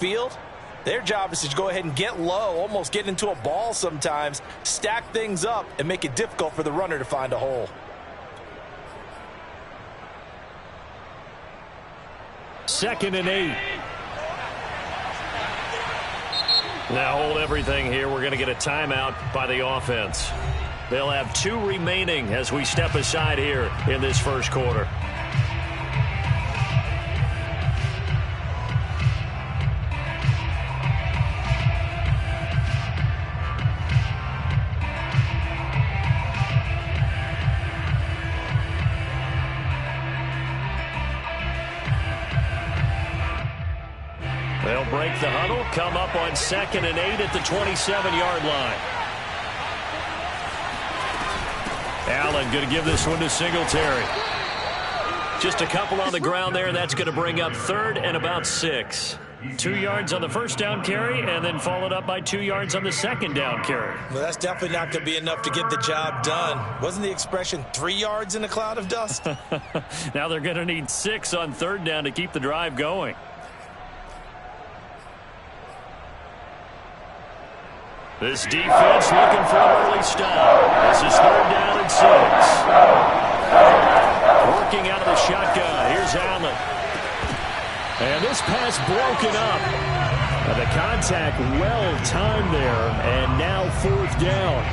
field. Their job is to go ahead and get low, almost get into a ball sometimes, stack things up, and make it difficult for the runner to find a hole. Second and 8. Now hold everything here. We're going to get a timeout by the offense. They'll have 2 remaining as we step aside here in this first quarter. They'll break the huddle, come up on 2nd and 8 at the 27-yard line. Allen going to give this one to Singletary. Just a couple on the ground there, and that's going to bring up 3rd and about 6. 2 yards on the first down carry, and then followed up by 2 yards on the second down carry. Well, that's definitely not going to be enough to get the job done. Wasn't the expression 3 yards in a cloud of dust? Now they're going to need 6 on 3rd down to keep the drive going. This defense looking for an early stop. This is 3rd down and 6. Working out of the shotgun. Here's Allen. And this pass broken up. The contact well timed there. And now 4th down.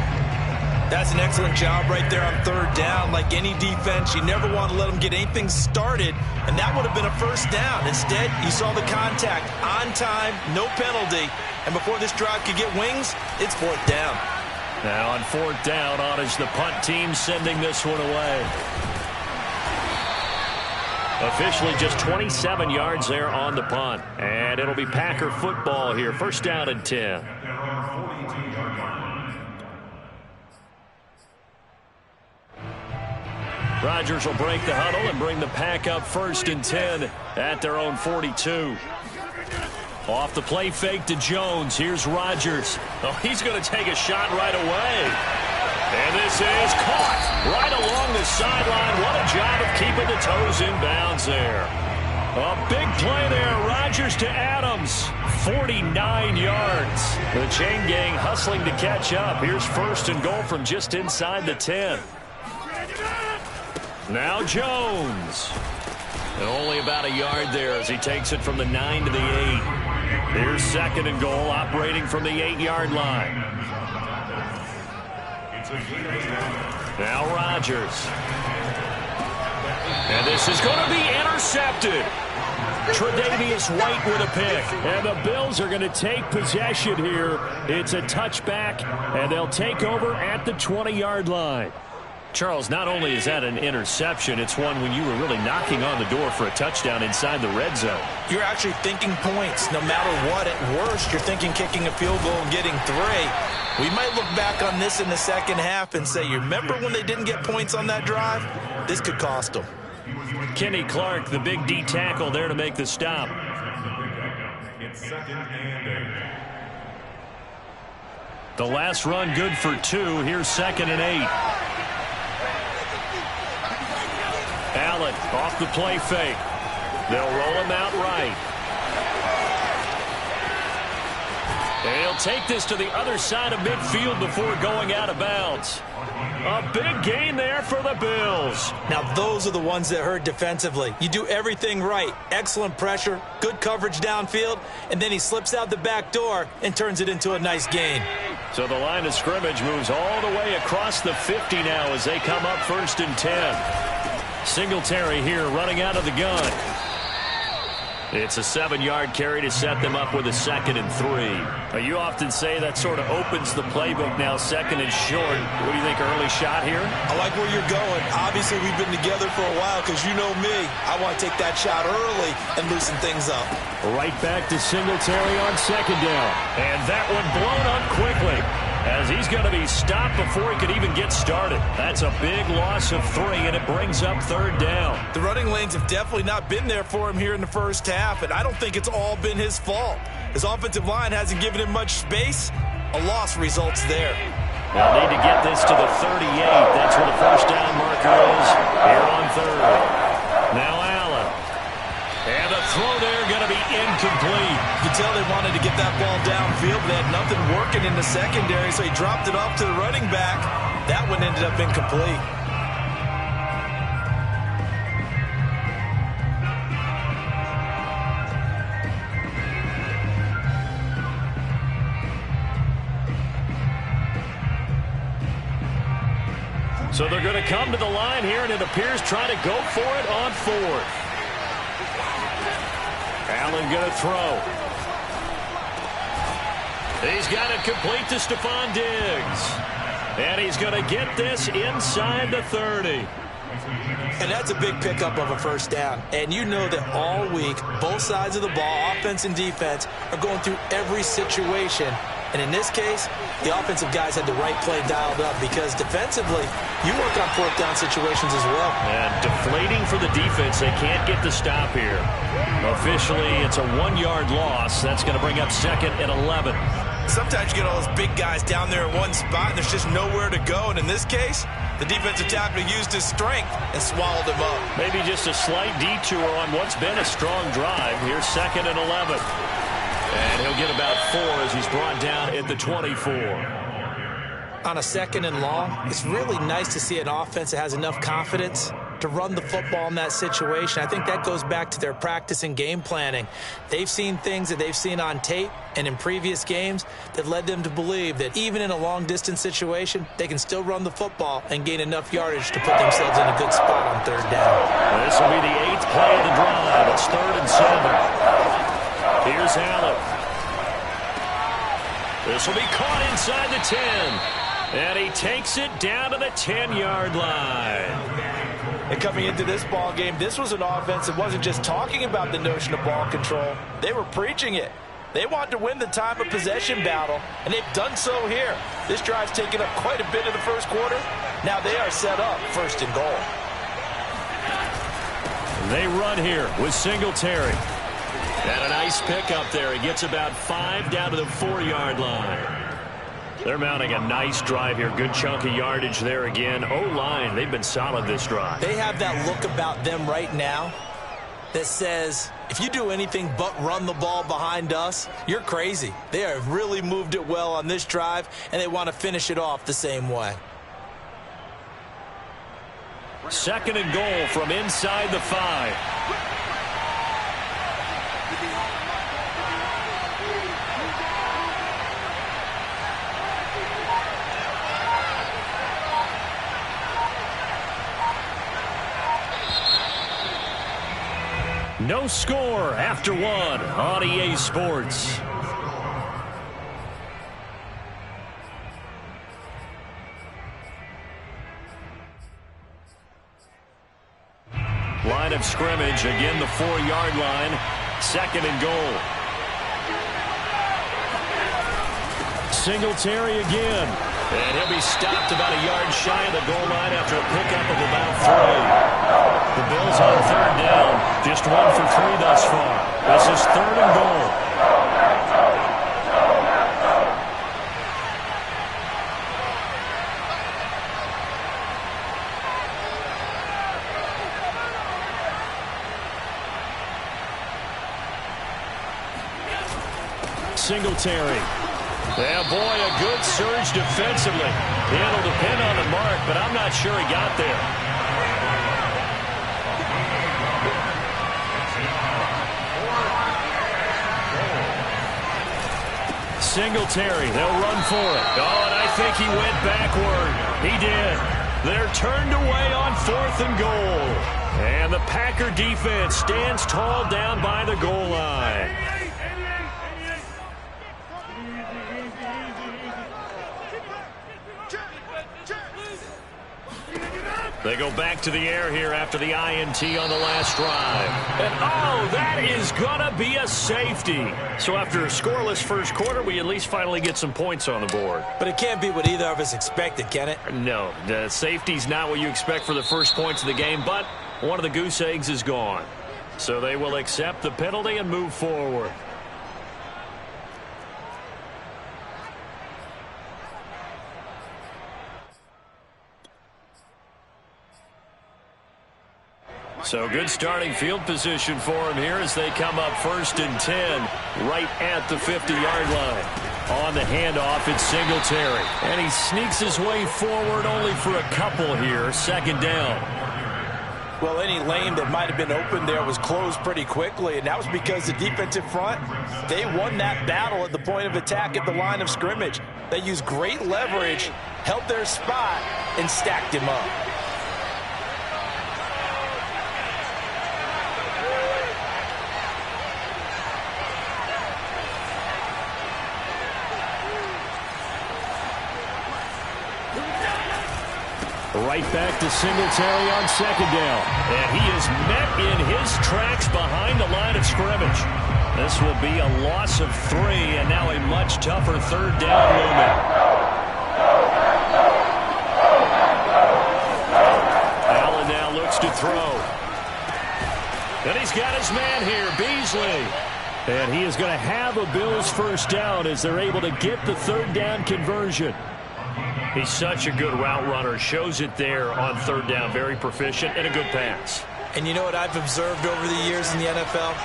That's an excellent job right there on 3rd down. Like any defense, you never want to let them get anything started, and that would have been a first down. Instead, you saw the contact on time, no penalty, and before this drive could get wings, it's 4th down. Now on 4th down, on is the punt team sending this one away. Officially just 27 yards there on the punt, and it'll be Packer football here. 1st down and 10. Rodgers will break the huddle and bring the Pack up 1st and 10 at their own 42. Off the play fake to Jones. Here's Rodgers. Oh, he's going to take a shot right away. And this is caught right along the sideline. What a job of keeping the toes in bounds there. A big play there. Rodgers to Adams. 49 yards. The chain gang hustling to catch up. Here's 1st and goal from just inside the 10. Now Jones. And only about a yard there as he takes it from the 9 to the 8. Here's 2nd and goal, operating from the 8-yard line. Now Rodgers. And this is going to be intercepted. Tre'Davious White with a pick. And the Bills are going to take possession here. It's a touchback, and they'll take over at the 20-yard line. Charles, not only is that an interception, it's one when you were really knocking on the door for a touchdown inside the red zone. You're actually thinking points no matter what. At worst, you're thinking kicking a field goal and getting 3. We might look back on this in the second half and say, you remember when they didn't get points on that drive? This could cost them. Kenny Clark, the big D tackle there to make the stop. The last run good for 2. Here's 2nd and 8. Allen off the play fake. They'll roll him out right. And he'll take this to the other side of midfield before going out of bounds. A big gain there for the Bills. Now those are the ones that hurt defensively. You do everything right. Excellent pressure, good coverage downfield, and then he slips out the back door and turns it into a nice gain. So the line of scrimmage moves all the way across the 50 now as they come up 1st and 10. Singletary here running out of the gun. It's a 7-yard carry to set them up with a 2nd and 3. Now, you often say that sort of opens the playbook now, 2nd and short. What do you think, early shot here? I like where you're going. Obviously, we've been together for a while because you know me. I want to take that shot early and loosen things up. Right back to Singletary on 2nd down. And that one blown up quickly as he's going to be stopped before he could even get started. That's a big loss of 3, and it brings up 3rd down. The running lanes have definitely not been there for him here in the first half, and I don't think it's all been his fault. His offensive line hasn't given him much space. A loss results there. They'll need to get this to the 38. That's where the first down marker is here on 3rd. Now Allen. And the throw there going to be incomplete. You can tell they wanted to get that ball downfield, but they had nothing working in the secondary, so he dropped it off to the running back. That one ended up incomplete. So they're going to come to the line here, and it appears trying to go for it on fourth. Allen going to throw. He's got it complete to Stephon Diggs. And he's going to get this inside the 30. And that's a big pickup of a first down. And you know that all week, both sides of the ball, offense and defense, are going through every situation. And in this case, the offensive guys had the right play dialed up because defensively, you work on fourth down situations as well. And deflating for the defense. They can't get the stop here. Officially, it's a 1-yard loss. That's going to bring up second and 11. Sometimes you get all those big guys down there in one spot, and there's just nowhere to go. And in this case, the defensive tackle used his strength and swallowed him up. Maybe just a slight detour on what's been a strong drive. Here's second and 11. And he'll get about 4 as he's brought down at the 24. On a second and long, it's really nice to see an offense that has enough confidence to run the football in that situation. I think that goes back to their practice and game planning. They've seen things that they've seen on tape and in previous games that led them to believe that even in a long-distance situation, they can still run the football and gain enough yardage to put themselves in a good spot on third down. This will be the 8th play of the drive. It's 3rd and 7. Here's Allen. This will be caught inside the 10. And he takes it down to the 10-yard line. And coming into this ball game, this was an offense that wasn't just talking about the notion of ball control. They were preaching it. They wanted to win the time of possession battle, and they've done so here. This drive's taken up quite a bit of the first quarter. Now they are set up 1st and goal. They run here with Singletary. And a nice pickup there. He gets about 5 down to the 4-yard line. They're mounting a nice drive here. Good chunk of yardage there again. O-line, they've been solid this drive. They have that look about them right now that says, if you do anything but run the ball behind us, you're crazy. They have really moved it well on this drive, and they want to finish it off the same way. 2nd and goal from inside the 5. No score after 1 on EA Sports. Line of scrimmage, again the 4-yard line. 2nd and goal. Singletary again. And he'll be stopped about a yard shy of the goal line after a pickup of about 3. The Bills on 3rd down. Just 1 for 3 thus far. This is 3rd and goal. Singletary. Yeah, boy, a good surge defensively. It'll depend on the mark, but I'm not sure he got there. Singletary, they'll run for it. Oh, and I think he went backward. He did. They're turned away on 4th and goal. And the Packer defense stands tall down by the goal line. They go back to the air here after the INT on the last drive. And, oh, that is going to be a safety. So after a scoreless first quarter, we at least finally get some points on the board. But it can't be what either of us expected, can it? No, the safety's not what you expect for the first points of the game, but one of the goose eggs is gone. So they will accept the penalty and move forward. So good starting field position for him here as they come up 1st and 10 right at the 50-yard line. On the handoff, it's Singletary. And he sneaks his way forward only for a couple here. 2nd down. Well, any lane that might have been open there was closed pretty quickly, and that was because the defensive front, they won that battle at the point of attack at the line of scrimmage. They used great leverage, held their spot, and stacked him up. Right back to Singletary on 2nd down. And he is met in his tracks behind the line of scrimmage. This will be a loss of 3, and now a much tougher 3rd down looming. Allen now looks to throw. And he's got his man here, Beasley. And he is going to have a Bills 1st down as they're able to get the 3rd down conversion. He's such a good route runner. Shows it there on 3rd down. Very proficient and a good pass. And you know what I've observed over the years in the NFL?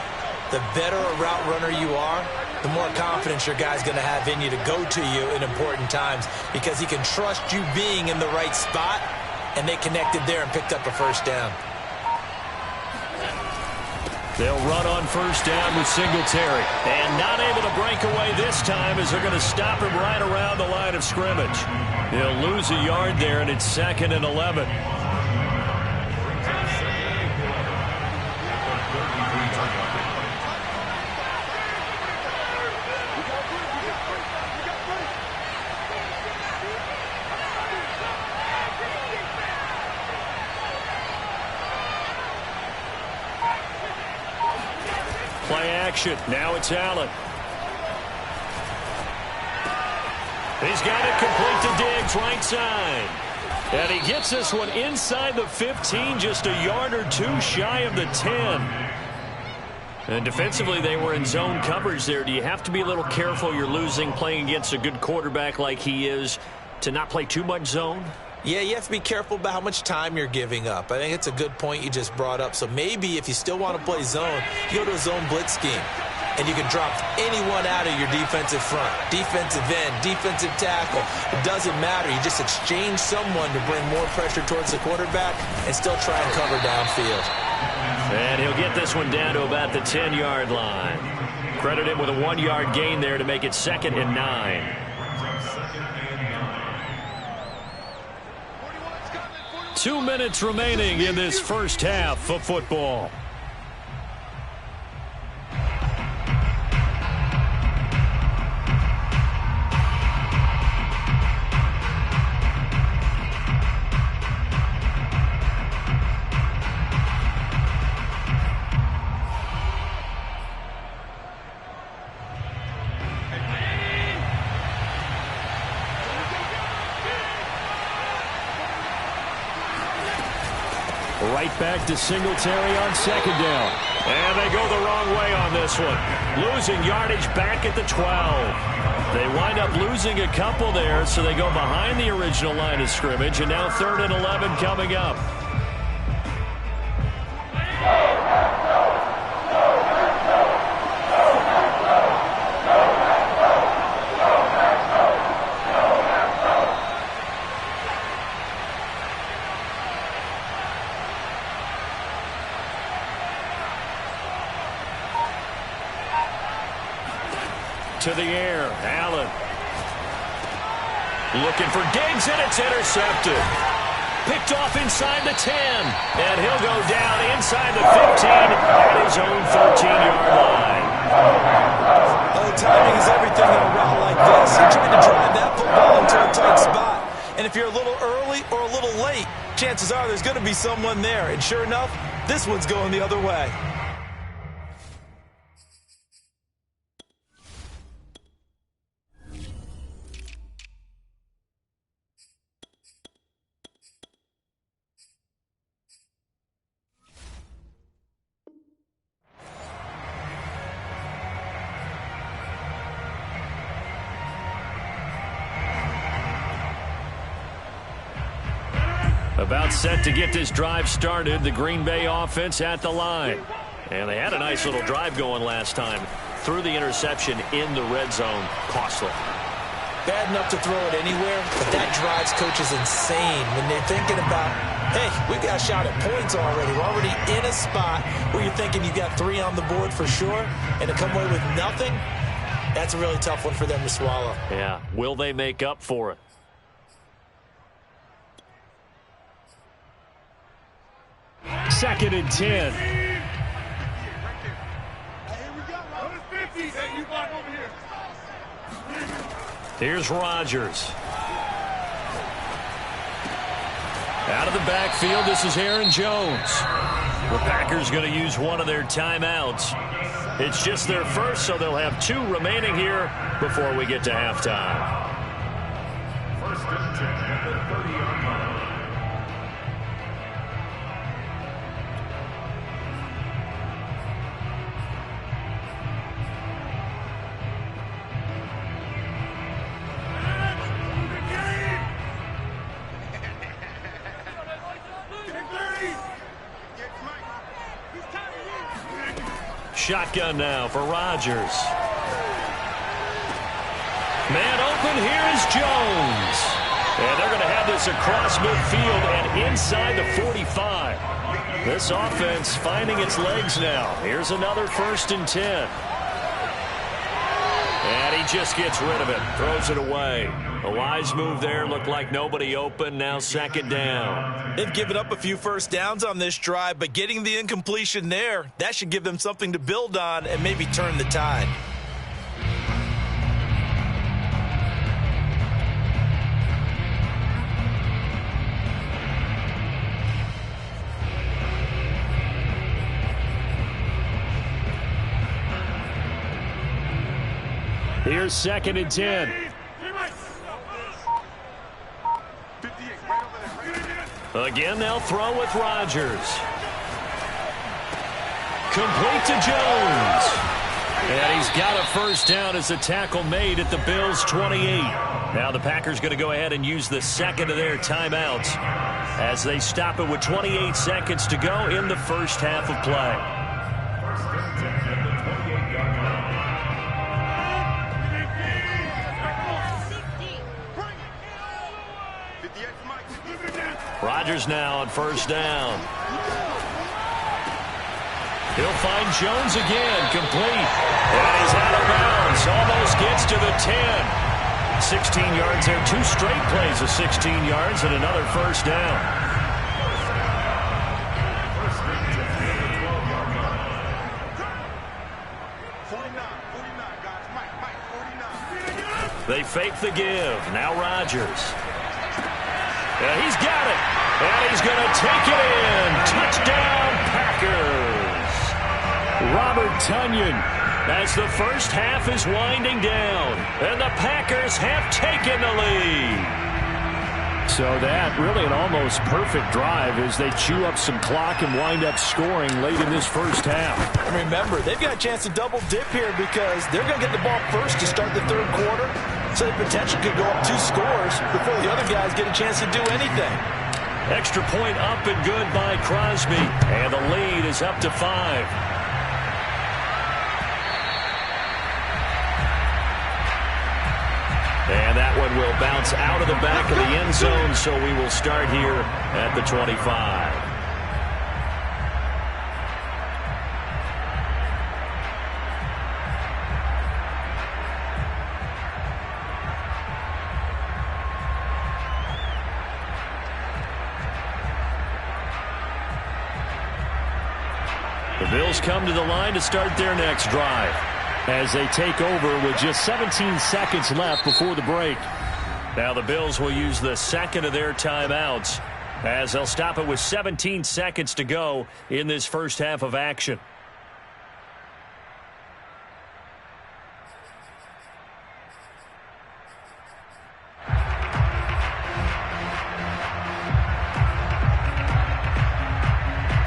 The better a route runner you are, the more confidence your guy's going to have in you to go to you in important times because he can trust you being in the right spot, and they connected there and picked up a 1st down. They'll run on 1st down with Singletary. And not able to break away this time as they're going to stop him right around the line of scrimmage. He'll lose a yard there, and it's 2nd and 11. Play action. Now it's Allen. He's got it complete to Diggs, right side. And he gets this one inside the 15, just a yard or 2 shy of the 10. And defensively, they were in zone coverage there. Do you have to be a little careful you're losing playing against a good quarterback like he is to not play too much zone? Yeah, you have to be careful about how much time you're giving up. I think it's a good point you just brought up. So maybe if you still want to play zone, you go to a zone blitz scheme. And you can drop anyone out of your defensive front. Defensive end, defensive tackle. It doesn't matter. You just exchange someone to bring more pressure towards the quarterback and still try and cover downfield. And he'll get this one down to about the 10-yard line. Credit him with a 1-yard gain there to make it 2nd and 9. Two minutes remaining in this first half of football. Right back to Singletary on 2nd down. And they go the wrong way on this one. Losing yardage back at the 12. They wind up losing a couple there, so they go behind the original line of scrimmage, and now 3rd and 11 coming up. To the air, Allen. Looking for Diggs, and it's intercepted. Picked off inside the 10. And he'll go down inside the 15 at his own 13-yard line. Well, the timing is everything in a route like this. You're trying to drive that football into a tight spot. And if you're a little early or a little late, chances are there's going to be someone there. And sure enough, this one's going the other way. About set to get this drive started. The Green Bay offense at the line. And they had a nice little drive going last time. Threw the interception in the red zone. Costly. Bad enough to throw it anywhere, but that drives coaches insane when they're thinking about, hey, we got a shot at points already. We're already in a spot where you're thinking you got 3 on the board for sure, and to come away with nothing, that's a really tough one for them to swallow. Yeah. Will they make up for it? Second and 10. Here's Rodgers. Out of the backfield, this is Aaron Jones. The Packers going to use one of their timeouts. It's just their first, so they'll have 2 remaining here before we get to halftime. First and 10 at the 30-yard line. Shotgun now for Rodgers. Man open, here's Jones. And they're going to have this across midfield and inside the 45. This offense finding its legs now. Here's another first and 10. And he just gets rid of it, throws it away. A wise move there, looked like nobody open, now second down. They've given up a few first downs on this drive, but getting the incompletion there, that should give them something to build on and maybe turn the tide. Here's second and 10. Again, they'll throw with Rodgers. Complete to Jones. And he's got a first down as the tackle made at the Bills' 28. Now the Packers going to go ahead and use the second of their timeouts as they stop it with 28 seconds to go in the first half of play. Rodgers now on first down. He'll find Jones again, complete. And he's out of bounds, almost gets to the 10. 16 yards there, 2 straight plays of 16 yards and another first down. They fake the give. Now Rodgers. And he's got it. And he's going to take it in. Touchdown, Packers. Robert Tonyan as the first half is winding down. And the Packers have taken the lead. So that really an almost perfect drive as they chew up some clock and wind up scoring late in this first half. And remember, they've got a chance to double dip here because they're going to get the ball first to start the third quarter. So the potential could go up 2 scores before the other guys get a chance to do anything. Extra point up and good by Crosby. And the lead is up to 5. And that one will bounce out of the back of the end zone, so we will start here at the 25. The Bills come to the line to start their next drive as they take over with just 17 seconds left before the break. Now the Bills will use the second of their timeouts as they'll stop it with 17 seconds to go in this first half of action.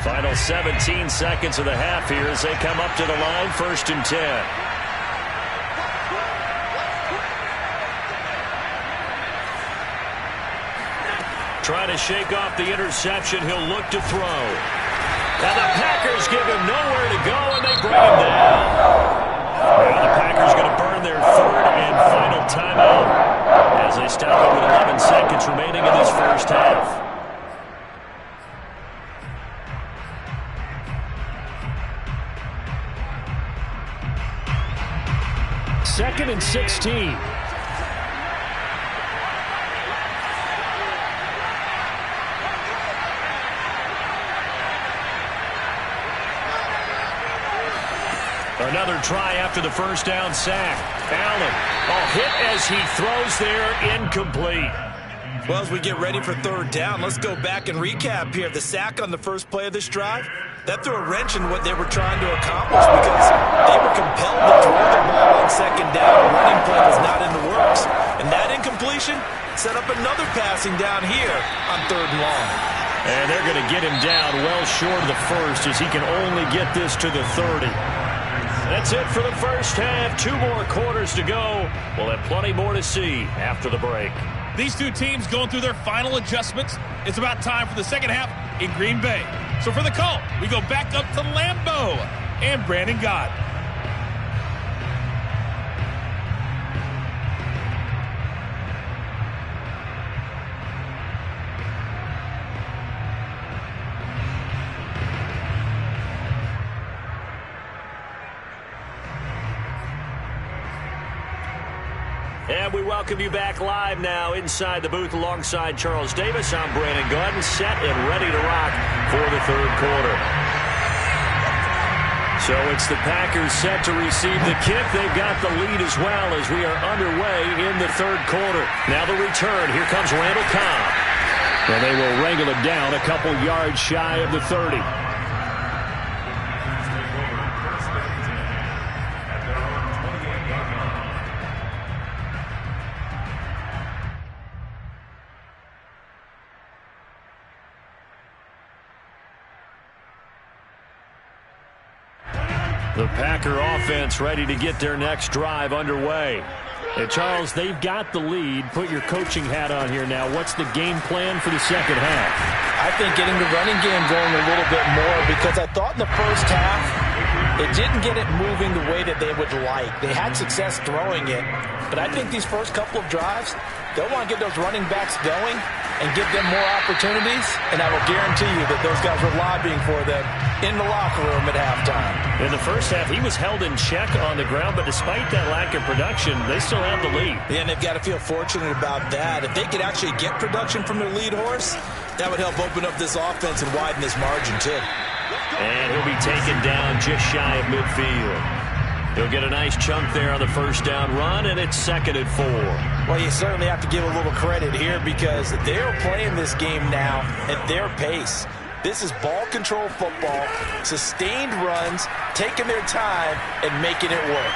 Final 17 seconds of the half here as they come up to the line, first and 10. Trying to shake off the interception. He'll look to throw. And the Packers give him nowhere to go, and they bring him down. Now the Packers going to burn their third and final timeout as they stop it with 11 seconds remaining in this first half. Second and 16. Another try after the first down sack. Allen, hit as he throws there, incomplete. Well, as we get ready for third down, let's go back and recap here. The sack on the first play of this drive, that threw a wrench in what they were trying to accomplish because they were compelled to throw the ball on second down. A running play was not in the works. And that incompletion set up another passing down here on third and long. And they're going to get him down well short of the first as he can only get this to the 30. That's it for the first half. 2 more quarters to go. We'll have plenty more to see after the break. These two teams going through their final adjustments. It's about time for the second half in Green Bay. So for the call, we go back up to Lambeau and Brandon Gott. And we welcome you back live now inside the booth alongside Charles Davis. I'm Brandon Gott, set and ready to rock for the third quarter. So it's the Packers set to receive the kick. They've got the lead as well as we are underway in the third quarter. Now the return. Here comes Randall Cobb. And they will wrangle it down a couple yards shy of the 30. The Packer offense ready to get their next drive underway. And Charles, they've got the lead. Put your coaching hat on here now. What's the game plan for the second half? I think getting the running game going a little bit more because I thought in the first half it didn't get it moving the way that they would like. They had success throwing it, but I think these first couple of drives, they'll want to get those running backs going and give them more opportunities, and I will guarantee you that those guys were lobbying for them in the locker room at halftime. In the first half, he was held in check on the ground, but despite that lack of production, they still have the lead. Yeah, and they've got to feel fortunate about that. If they could actually get production from their lead horse, that would help open up this offense and widen this margin, too. And he'll be taken down just shy of midfield. He'll get a nice chunk there on the first down run, and it's 2nd and 4. Well, you certainly have to give a little credit here because they're playing this game now at their pace. This is ball control football, sustained runs, taking their time, and making it work.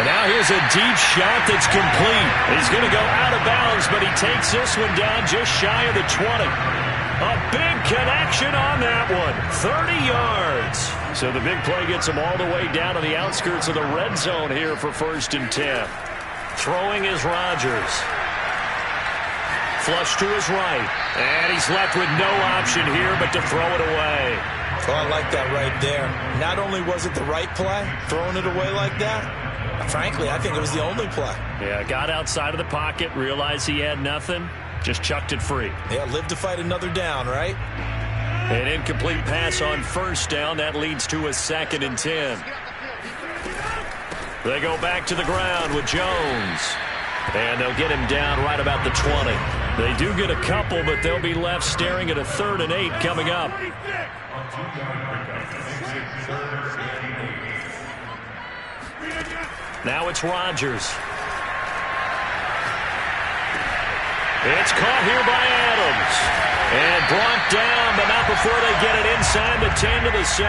And now here's a deep shot that's complete. He's going to go out of bounds, but he takes this one down just shy of the 20. A big connection on that one. 30 yards. So the big play gets him all the way down to the outskirts of the red zone here for 1st and 10. Throwing is Rodgers. Flush to his right. And he's left with no option here but to throw it away. Oh, I like that right there. Not only was it the right play, throwing it away like that, frankly, I think it was the only play. Yeah, got outside of the pocket, realized he had nothing, just chucked it free. Yeah, live to fight another down, right? An incomplete pass on first down. That leads to a 2nd and 10. They go back to the ground with Jones. And they'll get him down right about the 20. They do get a couple, but they'll be left staring at a 3rd and 8 coming up. Now it's Rodgers. It's caught here by Adams. And brought down, but not before they get it inside the 10 to the 7.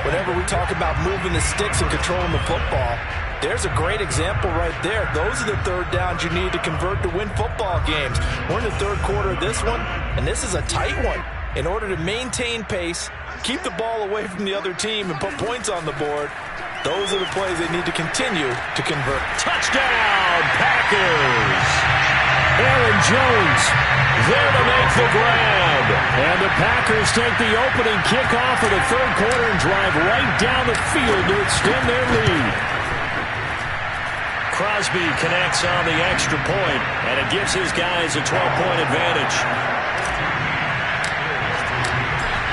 Whenever we talk about moving the sticks and controlling the football, there's a great example right there. Those are the third downs you need to convert to win football games. We're in the third quarter of this one, and this is a tight one. In order to maintain pace, keep the ball away from the other team, and put points on the board, those are the plays they need to continue to convert. Touchdown, Packers! Aaron Jones there to make the grab. And the Packers take the opening kickoff of the third quarter and drive right down the field to extend their lead. Crosby connects on the extra point, and it gives his guys a 12-point advantage.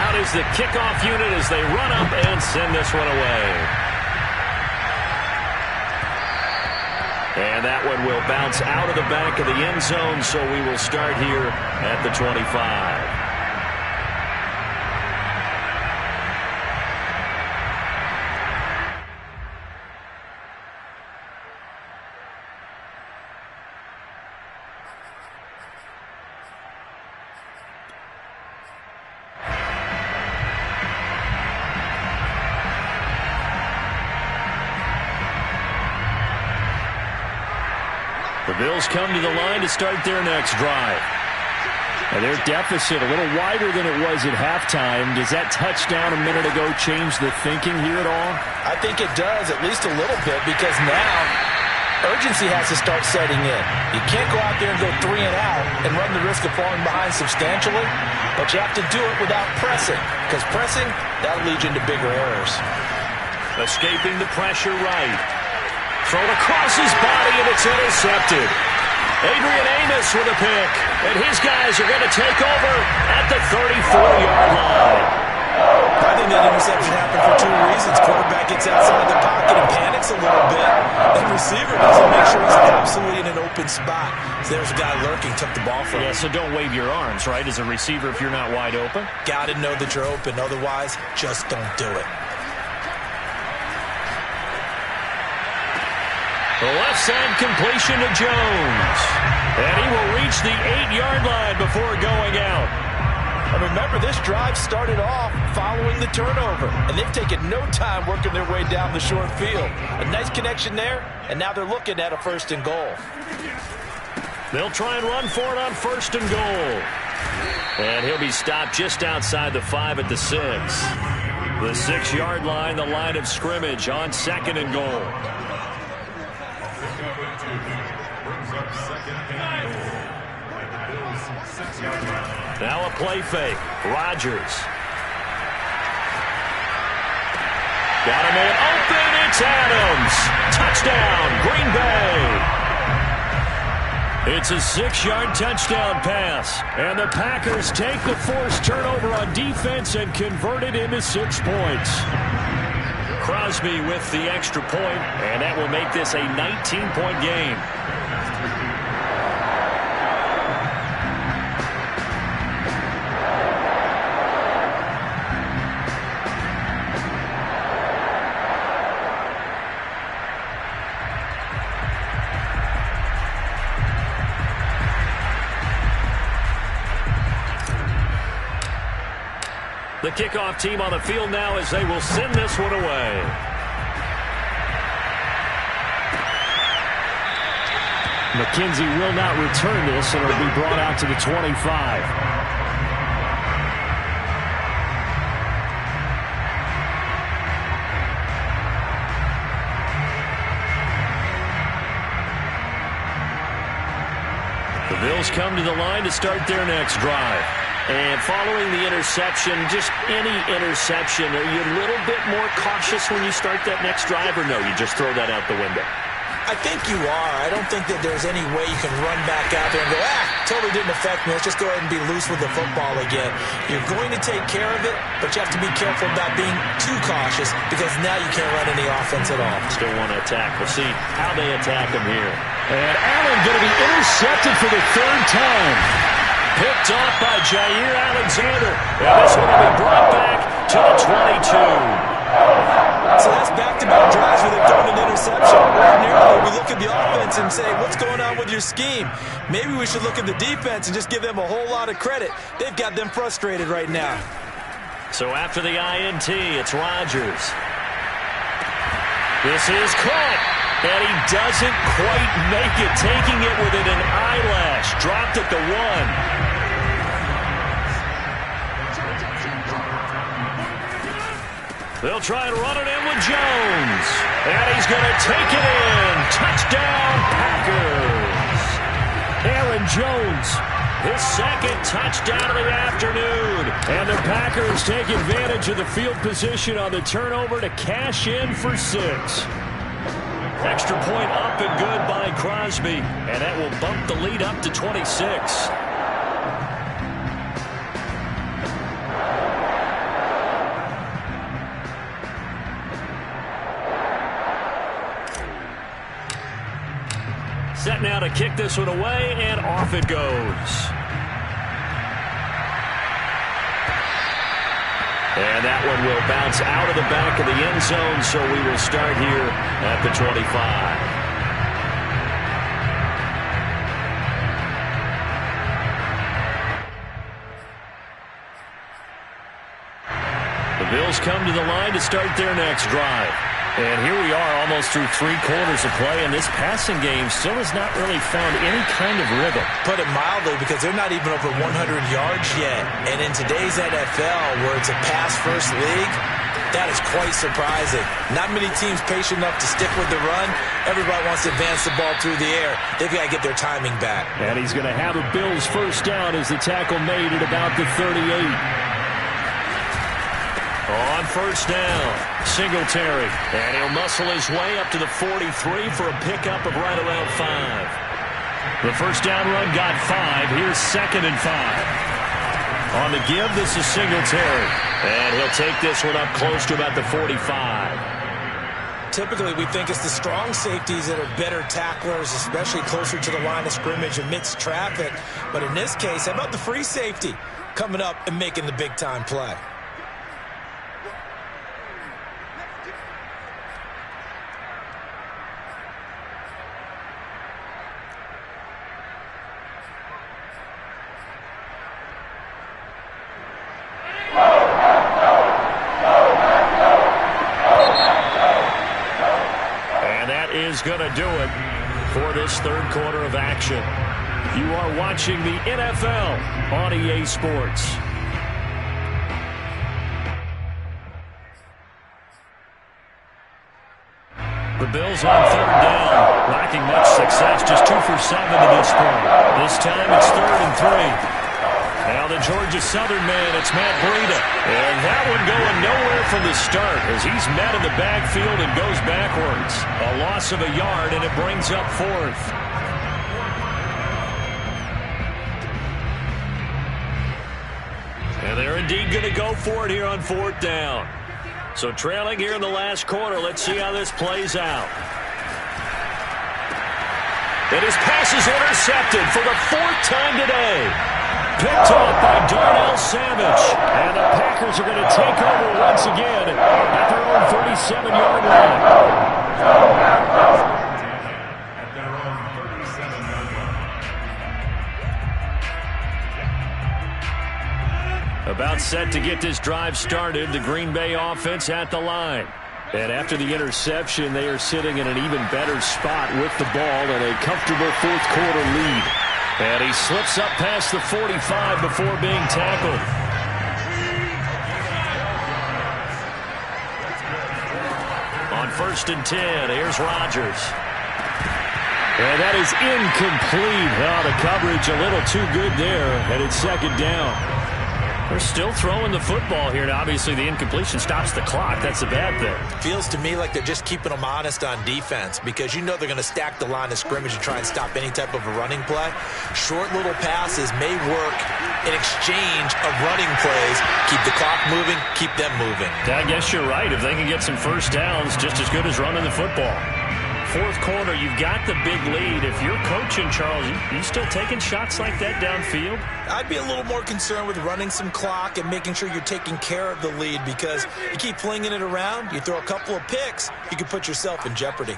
Out is the kickoff unit as they run up and send this one away. And that one will bounce out of the back of the end zone, so we will start here at the 25. The Bills come to the line to start their next drive. And their deficit a little wider than it was at halftime. Does that touchdown a minute ago change the thinking here at all? I think it does, at least a little bit, because now urgency has to start setting in. You can't go out there and go 3 and out and run the risk of falling behind substantially, but you have to do it without pressing, because pressing, that'll lead you into bigger errors. Escaping the pressure right. Thrown across his body, and it's intercepted. Adrian Amos with a pick, and his guys are going to take over at the 34-yard line. I think that interception happened for 2 reasons. Quarterback gets outside the pocket and panics a little bit. The receiver doesn't make sure he's absolutely in an open spot. So there's a guy lurking, took the ball from him. Yeah, so don't wave your arms, right, as a receiver if you're not wide open? Got to know that you're open. Otherwise, just don't do it. The left side completion to Jones. And he will reach the 8-yard line before going out. And remember, this drive started off following the turnover. And they've taken no time working their way down the short field. A nice connection there, and now they're looking at a 1st and goal. They'll try and run for it on 1st and goal. And he'll be stopped just outside the 5 at the 6. The 6-yard line, the line of scrimmage on 2nd and goal. Now a play fake. Rodgers. Got a man open. It's Adams. Touchdown, Green Bay. It's a 6-yard touchdown pass. And the Packers take the forced turnover on defense and convert it into 6 points. Crosby with the extra point, and that will make this a 19-point game. The kickoff team on the field now as they will send this one away. McKenzie will not return this, and it'll be brought out to the 25. The Bills come to the line to start their next drive. And following the interception, just any interception, are you a little bit more cautious when you start that next drive, or no, you just throw that out the window? I think you are. I don't think that there's any way you can run back out there and go, totally didn't affect me. Let's just go ahead and be loose with the football again. You're going to take care of it, but you have to be careful about being too cautious because now you can't run any offense at all. Still want to attack. We'll see how they attack him here. And Allen going to be intercepted for the 3rd time. Picked off by Jair Alexander. And this one will be brought back to the 22. So that's back-to-back drives where they've thrown an interception. Ordinarily, we look at the offense and say, what's going on with your scheme? Maybe we should look at the defense and just give them a whole lot of credit. They've got them frustrated right now. So after the INT, it's Rodgers. This is caught. And he doesn't quite make it, taking it within an eyelash. Dropped at the 1. They'll try and run it in with Jones. And he's going to take it in. Touchdown, Packers. Aaron Aaron Jones. His second touchdown of the afternoon. And the Packers take advantage of the field position on the turnover to cash in for 6. Extra point up and good by Crosby. And that will bump the lead up to 26. Set now to kick this one away, and off it goes. And that one will bounce out of the back of the end zone, so we will start here at the 25. The Bills come to the line to start their next drive. And here we are almost through 3 quarters of play, and this passing game still has not really found any kind of rhythm. Put it mildly, because they're not even over 100 yards yet. And in today's NFL, where it's a pass-first league, that is quite surprising. Not many teams patient enough to stick with the run. Everybody wants to advance the ball through the air. They've got to get their timing back. And he's going to have a Bills first down as the tackle made at about the 38. On first down, Singletary, and he'll muscle his way up to the 43 for a pickup of right around 5. The first down run got 5. Here's 2nd and 5. On the give, this is Singletary, and he'll take this one up close to about the 45. Typically, we think it's the strong safeties that are better tacklers, especially closer to the line of scrimmage amidst traffic. But in this case, how about the free safety coming up and making the big-time play? Is going to do it for this third quarter of action. You are watching the NFL on EA Sports. The Bills on third down, lacking much success, just 2 for 7 to this point. This time it's 3rd and 3. Now the Georgia Southern man, it's Matt Breida. And that one going nowhere from the start as he's met in the backfield and goes backwards. A loss of a yard, and it brings up 4th. And they're indeed going to go for it here on 4th down. So trailing here in the last quarter, let's see how this plays out. And his pass is intercepted for the 4th time today. Picked off by Darnell Savage. And the Packers are going to take over once again at their own 37-yard line. About set to get this drive started, the Green Bay offense at the line. And after the interception, they are sitting in an even better spot with the ball and a comfortable 4th quarter lead. And he slips up past the 45 before being tackled. On 1st and 10, here's Rodgers. And that is incomplete. Oh, the coverage a little too good there, and it's 2nd down. They're still throwing the football here, and obviously the incompletion stops the clock. That's a bad thing. Feels to me like they're just keeping them honest on defense because you know they're going to stack the line of scrimmage and try and stop any type of a running play. Short little passes may work in exchange of running plays. Keep the clock moving, keep them moving. I guess you're right. If they can get some first downs, just as good as running the football. 4th quarter, you've got the big lead. If you're coaching, Charles, you still taking shots like that downfield? I'd be a little more concerned with running some clock and making sure you're taking care of the lead because you keep flinging it around, you throw a couple of picks, you can put yourself in jeopardy.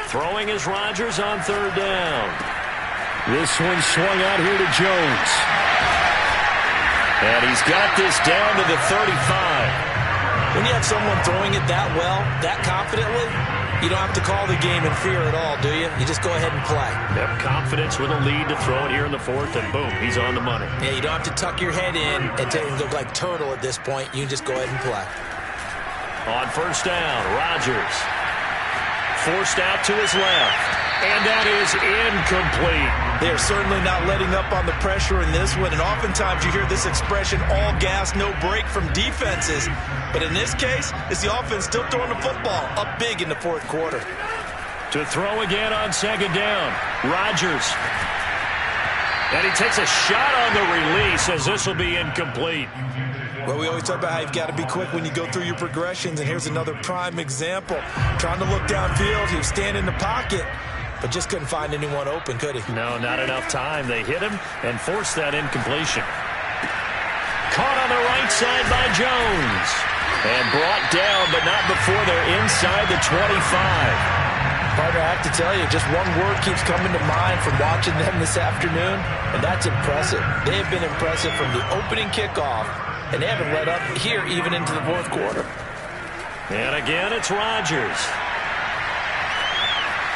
Throwing is Rodgers on 3rd down. This one swung out here to Jones. And he's got this down to the 35. When you have someone throwing it that well, that confidently, You don't have to call the game in fear at all, do you? You just go ahead and play. Yep, confidence with a lead to throw it here in the fourth, and boom, he's on the money. Yeah, you don't have to tuck your head in and look like turtle at this point. You can just go ahead and play. On first down, Rodgers forced out to his left, and that is incomplete. They are certainly not letting up on the pressure in this one, and oftentimes you hear this expression, all gas, no break from defenses. But in this case, it's the offense still throwing the football up big in the fourth quarter. To throw again on second down, Rodgers. And he takes a shot on the release as this will be incomplete. Well, we always talk about how you've got to be quick when you go through your progressions, and here's another prime example. Trying to look downfield, he was standing in the pocket, but just couldn't find anyone open, could he? No, not enough time. They hit him and forced that incompletion. Caught on the right side by Jones. And brought down, but not before they're inside the 25. Partner, I have to tell you, just one word keeps coming to mind from watching them this afternoon, and that's impressive. They have been impressive from the opening kickoff, and they haven't let up here even into the fourth quarter. And again, it's Rodgers.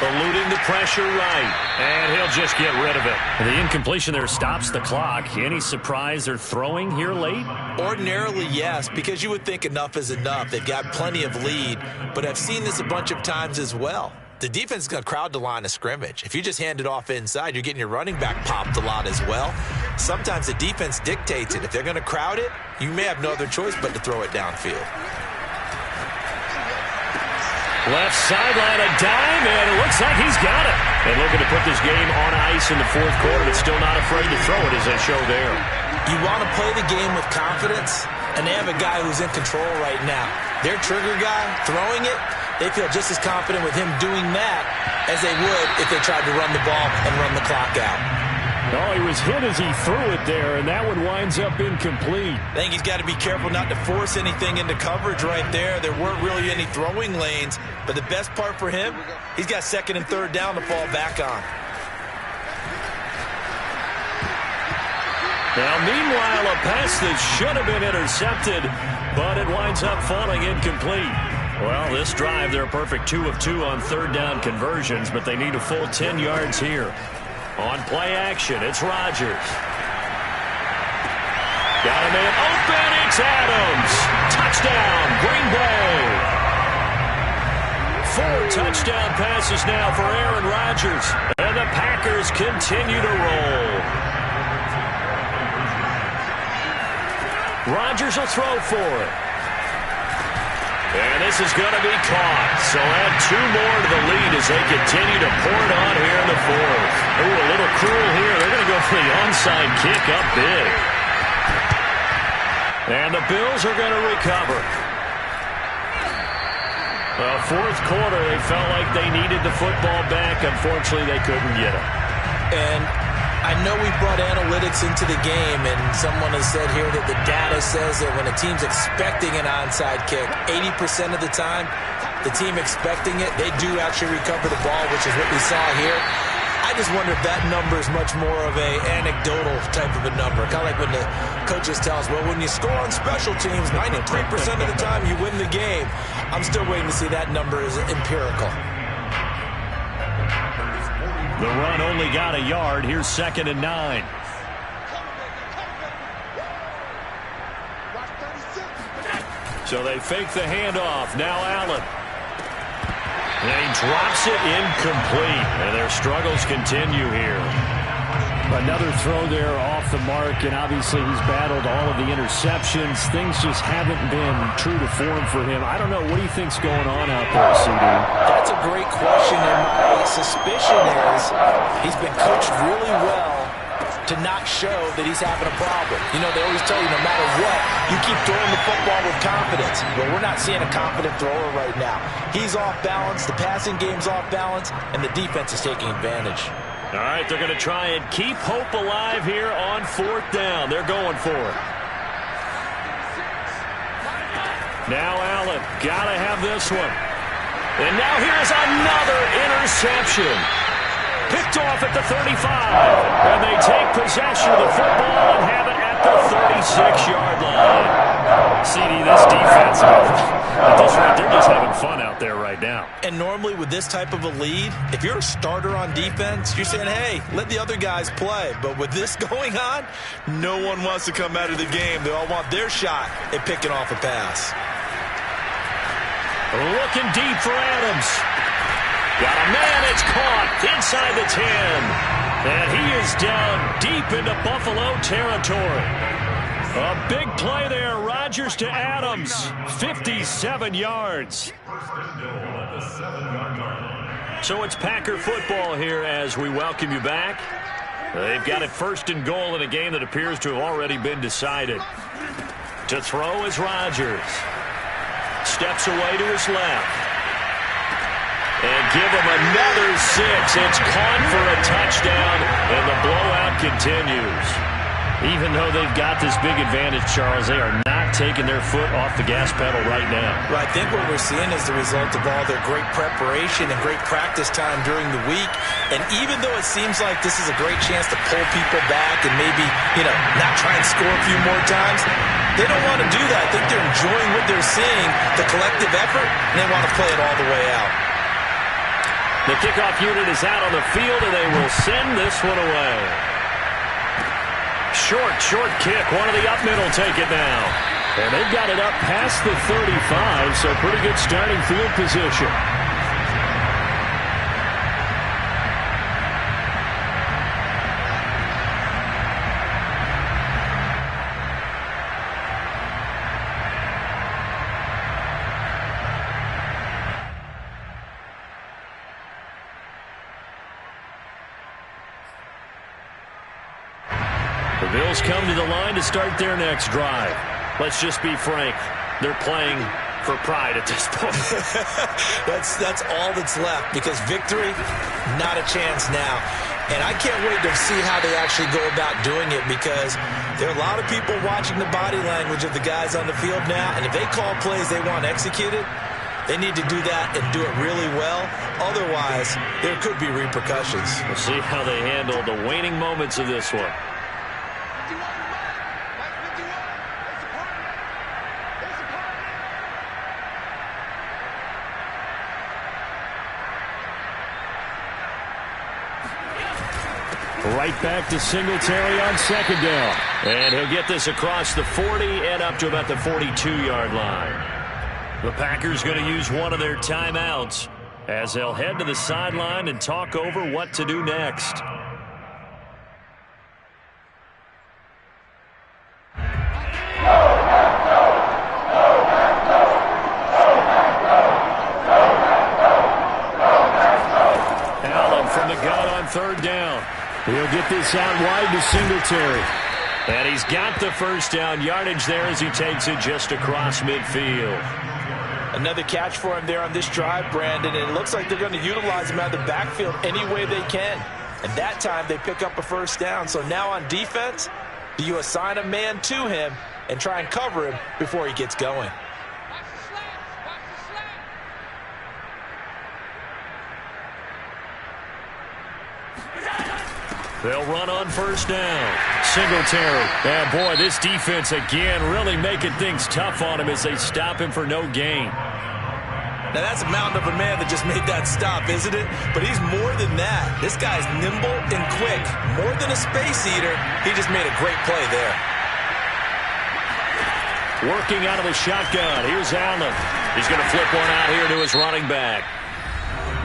Eluding the pressure right, and he'll just get rid of it. The incompletion there stops the clock. Any surprise they're throwing here late? Ordinarily, yes, because you would think enough is enough. They've got plenty of lead, but I've seen this a bunch of times as well. The defense is going to crowd the line of scrimmage. If you just hand it off inside, you're getting your running back popped a lot as well. Sometimes the defense dictates it. If they're going to crowd it, you may have no other choice but to throw it downfield. Left sideline, a dime, and it looks like he's got it. And looking to put this game on ice in the fourth quarter, but still not afraid to throw it as they show there. You want to play the game with confidence, and they have a guy who's in control right now. Their trigger guy throwing it, they feel just as confident with him doing that as they would if they tried to run the ball and run the clock out. Oh, he was hit as he threw it there, and that one winds up incomplete. I think he's got to be careful not to force anything into coverage right there. There weren't really any throwing lanes, but the best part for him, he's got second and third down to fall back on. Now, meanwhile, a pass that should have been intercepted, but it winds up falling incomplete. Well, this drive, they're a perfect 2 of 2 on third down conversions, but they need a full 10 yards here. On play action, it's Rodgers. Got a man open, it's Adams. Touchdown, Green Bay. 4 touchdown passes now for Aaron Rodgers. And the Packers continue to roll. Rodgers will throw for it. And this is going to be caught. So add 2 more to the lead as they continue to pour it on here in the fourth. Ooh, a little cruel here. They're going to go for the onside kick up big. And the Bills are going to recover. Well, fourth quarter, they felt like they needed the football back. Unfortunately, they couldn't get it. And I know we brought analytics into the game, and someone has said here that the data says that when a team's expecting an onside kick, 80% of the time, the team expecting it, they do actually recover the ball, which is what we saw here. I just wonder if that number is much more of a anecdotal type of a number. Kind of like when the coaches tell us, well, when you score on special teams, 93% of the time you win the game. I'm still waiting to see that number is empirical. The run only got a yard. Here's 2nd and 9. So they fake the handoff. Now Allen. And he drops it incomplete. And their struggles continue here. Another throw there off the mark, and obviously he's battled all of the interceptions. Things just haven't been true to form for him. I don't know. What do you think's going on out there, CD? That's a great question, and my suspicion is he's been coached really well to not show that he's having a problem. You know, they always tell you no matter what, you keep throwing the football with confidence. Well, we're not seeing a confident thrower right now. He's off balance, the passing game's off balance, and the defense is taking advantage. All right, they're going to try and keep hope alive here on 4th down. They're going for it. Now Allen, got to have this one. And now here's another interception. Picked off at the 35. And they take possession of the football and have it at the 36-yard line. CD, this defense, at this rate, they're just having fun out there right now. And normally with this type of a lead, if you're a starter on defense, you're saying, hey, let the other guys play. But with this going on, no one wants to come out of the game. They all want their shot at picking off a pass. Looking deep for Adams. Got a man, it's caught inside the 10. And he is down deep into Buffalo territory. A big play there, Rodgers to Adams, 57 yards. So it's Packer football here as we welcome you back. They've got it 1st and goal in a game that appears to have already been decided. To throw is Rodgers. Steps away to his left. And give him another 6. It's caught for a touchdown, and the blowout continues. Even though they've got this big advantage, Charles, they are not taking their foot off the gas pedal right now. Well, I think what we're seeing is the result of all their great preparation and great practice time during the week. And even though it seems like this is a great chance to pull people back and maybe, not try and score a few more times, they don't want to do that. I think they're enjoying what they're seeing, the collective effort, and they want to play it all the way out. The kickoff unit is out on the field, and they will send this one away. Short kick. One of the up middle take it now. And they've got it up past the 35, so pretty good starting field position. The Bills come to the line to start their next drive. Let's just be frank. They're playing for pride at this point. That's all that's left, because victory, not a chance now. And I can't wait to see how they actually go about doing it, because there are a lot of people watching the body language of the guys on the field now, and if they call plays they want executed, they need to do that and do it really well. Otherwise, there could be repercussions. We'll see how they handle the waning moments of this one. Right back to Singletary on 2nd down. And he'll get this across the 40 and up to about the 42-yard line. The Packers going to use one of their timeouts as they'll head to the sideline and talk over what to do next. Allen from the gun on 3rd down. He'll get this out wide to Singletary. And he's got the first down yardage there as he takes it just across midfield. Another catch for him there on this drive, Brandon, and it looks like they're going to utilize him out of the backfield any way they can. And that time they pick up a first down. So now on defense, do you assign a man to him and try and cover him before he gets going? They'll run on 1st down. Singletary. And boy, this defense again really making things tough on him as they stop him for no gain. Now that's a mountain of a man that just made that stop, isn't it? But he's more than that. This guy's nimble and quick. More than a space eater, he just made a great play there. Working out of the shotgun. Here's Allen. He's going to flip one out here to his running back.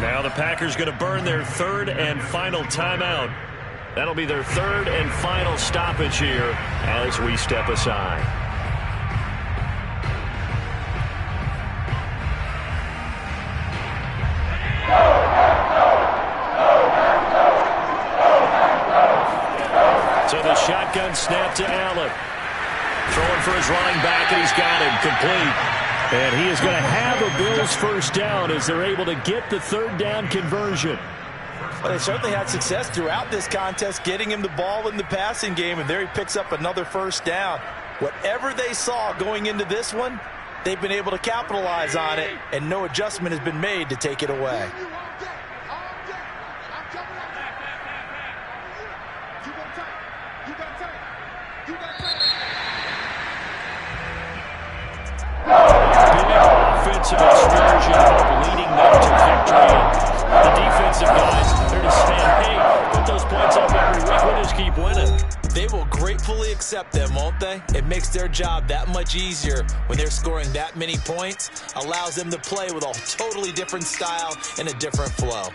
Now the Packers going to burn their 3rd and final timeout. That'll be their 3rd and final stoppage here as we step aside. So the shotgun snap to Allen. Throwing for his running back, and he's got him complete. And he is going to have a Bills first down as they're able to get the 3rd down conversion. Well, they certainly had success throughout this contest, getting him the ball in the passing game, and there he picks up another first down. Whatever they saw going into this one, they've been able to capitalize on it, and no adjustment has been made to take it away. offensive explosion leading them to victory. The defensive guys, they're just saying, hey, put those points up every week. We'll just keep winning. They will gratefully accept them, won't they? It makes their job that much easier when they're scoring that many points. Allows them to play with a totally different style and a different flow.